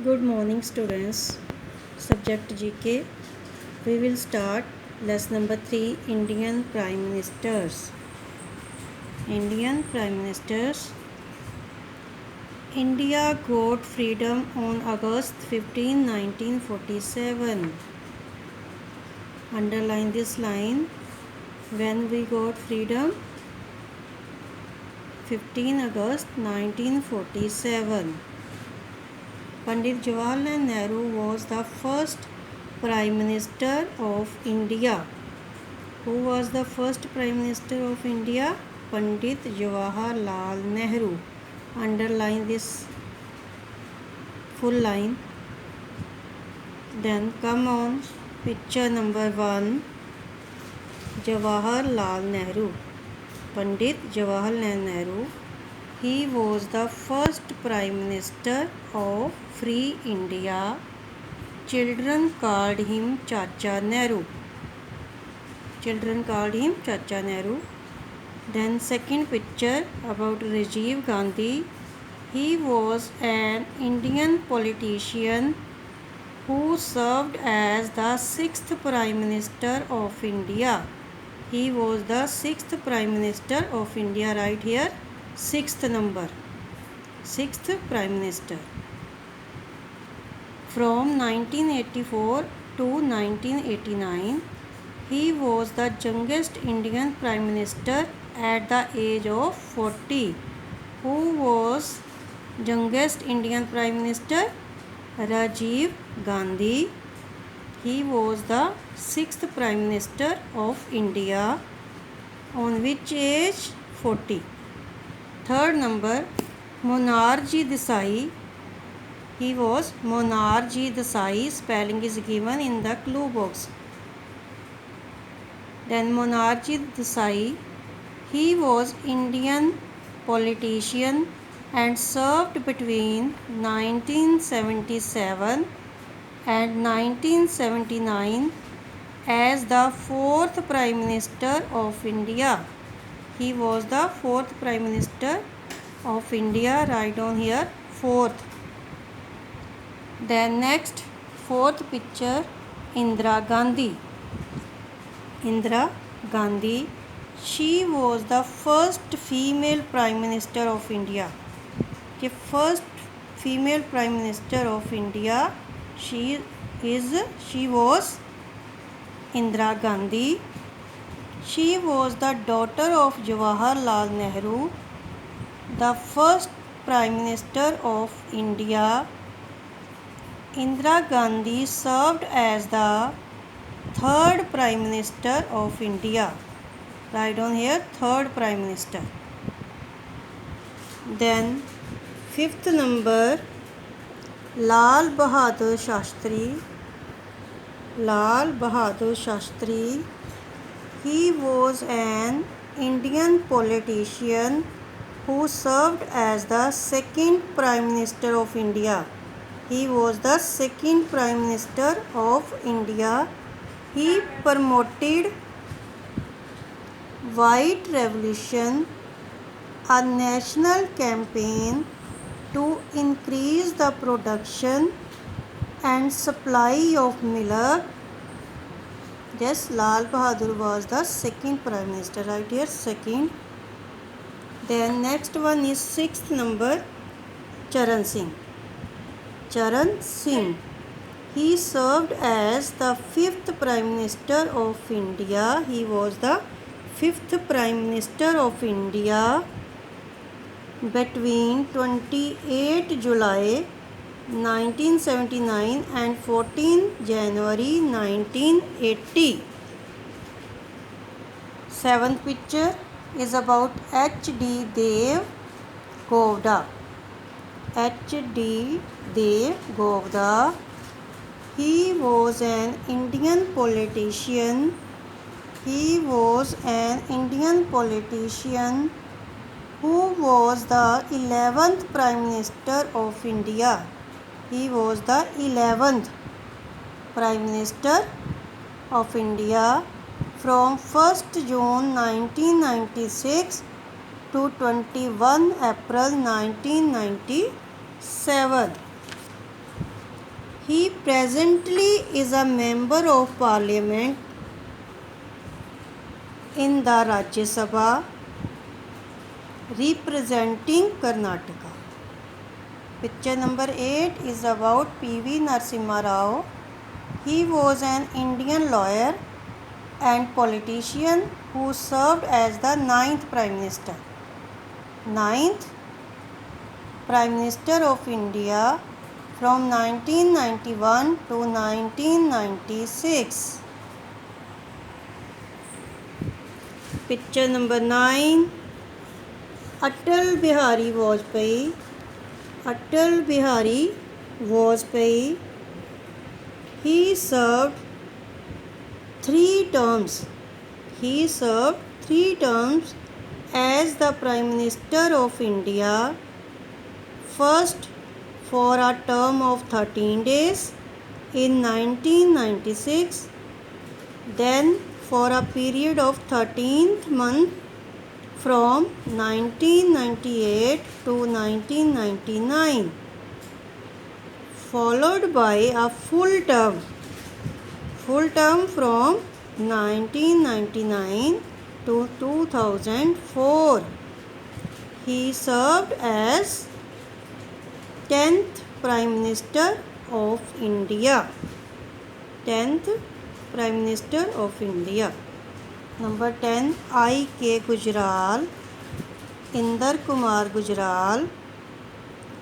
Good morning, students. Subject GK. We will start lesson number 3, Indian Prime Ministers. Indian Prime Ministers. India got freedom on August 15, 1947. Underline this line. When we got freedom? 15 August 1947. Pandit Jawaharlal Nehru was the first Prime Minister of India. Who was the first Prime Minister of India? Pandit Jawaharlal Nehru. Underline this full line. Then come on, picture number 1. Jawaharlal Nehru. Pandit Jawaharlal Nehru. He was the first Prime Minister of Free India. Children called him Chacha Nehru. Children called him Chacha Nehru. Then second picture about Rajiv Gandhi. He was an Indian politician who served as the 6th Prime Minister of India. He was the 6th Prime Minister of India, right here, 6th number, 6th Prime Minister. From 1984 to 1989, he was the youngest Indian Prime Minister at the age of 40. Who was youngest Indian Prime Minister? Rajiv Gandhi. He was the 6th Prime Minister of India. On which age? 40. Third number, Monarji Desai. He was Monarji Desai. Spelling is given in the clue box. Then Monarji Desai. He was Indian politician and served between 1977 and 1979 as the 4th Prime Minister of India. He was the 4th Prime Minister of India. Write down here 4th. Then next, 4th picture, Indira Gandhi. Indira Gandhi. She was the first female Prime Minister of India. The first female Prime Minister of India. She was Indira Gandhi. She was the daughter of Jawaharlal Nehru, the first Prime Minister of India. Indira Gandhi served as the 3rd Prime Minister of India. Write down here 3rd Prime Minister. Then 5th number, Lal Bahadur Shastri. Lal Bahadur Shastri. He was an Indian politician who served as the 2nd Prime Minister of India. He was the 2nd Prime Minister of India. He promoted White Revolution, a national campaign to increase the production and supply of milk. Yes, Lal Bahadur was the 2nd Prime Minister, right here, 2nd. Then next one is 6th number, Charan Singh. Charan Singh. He served as the 5th Prime Minister of India. He was the 5th Prime Minister of India between 28 July 1979 and 14 January 1980. 7th picture is about H.D. Dev Govda. H.D. Dev Govda. He was an Indian politician. He was an Indian politician who was the 11th Prime Minister of India. He was the 11th Prime Minister of India from 1st June 1996 to 21 April 1997. He presently is a member of parliament in the Rajya Sabha representing Karnataka. Picture number 8 is about P.V. Narasimha Rao. He was an Indian lawyer and politician who served as the 9th Prime Minister. 9th Prime Minister of India from 1991 to 1996. Picture number 9. Atal Bihari Vajpayee. Atal Bihari Vajpayee. He served 3 terms. He served 3 terms as the Prime Minister of India. First, for a term of 13 days in 1996. Then for a period of 13th month from 1998 to 1999, followed by a full term from 1999 to 2004. He served as 10th Prime Minister of India. 10th Prime Minister of India. Number 10. I.K. Gujral. Inder Kumar Gujral,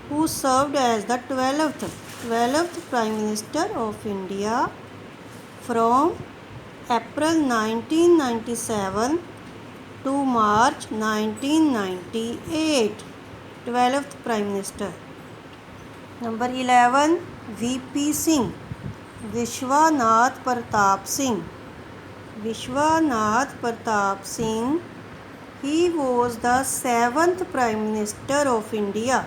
who served as the 12th Prime Minister of India from April 1997 to March 1998. 12th Prime Minister. Number 11. V.P. Singh. Vishwanath Pratap Singh. Vishwanath Pratap Singh. He was the 7th Prime Minister of India.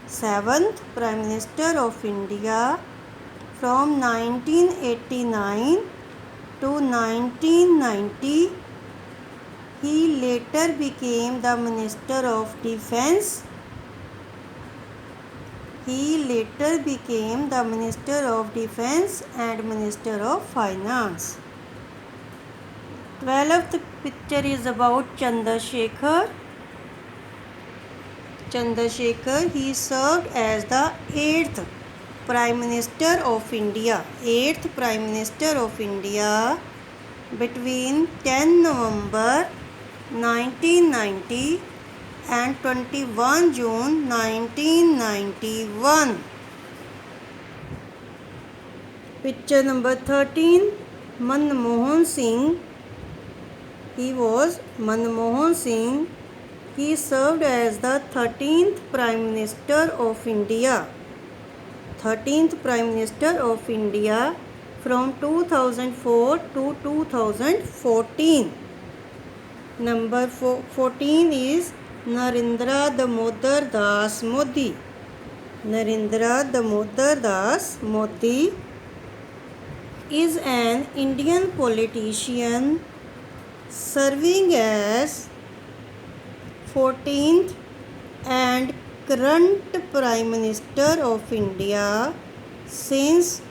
7th Prime Minister of India from 1989 to 1990. He later became the Minister of Defence. He later became the Minister of Defence and Minister of Finance. 12th picture is about Chandrasekhar. Chandrasekhar, he served as the 8th Prime Minister of India. 8th Prime Minister of India between 10 November 1990 and 21 June 1991. Picture number 13. Manmohan Singh. He was Manmohan Singh. He served as the 13th Prime Minister of India. 13th Prime Minister of India from 2004 to 2014. Number 14 is Narendra Damodar Das Modi. Narendra Damodar Das Modi is an Indian politician serving as 14th and current Prime Minister of India since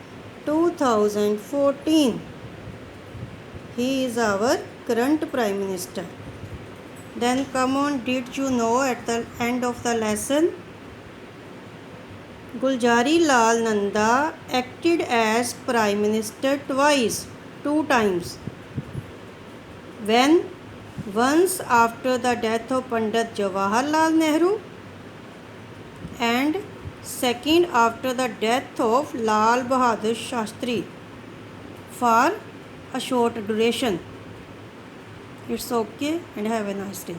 2014. He is our current Prime Minister. Then come on, did you know at the end of the lesson, Gulzari Lal Nanda acted as Prime Minister twice, 2 times. When? Once after the death of Pandit Jawaharlal Nehru and second after the death of Lal Bahadur Shastri for a short duration. It's okay and have a nice day.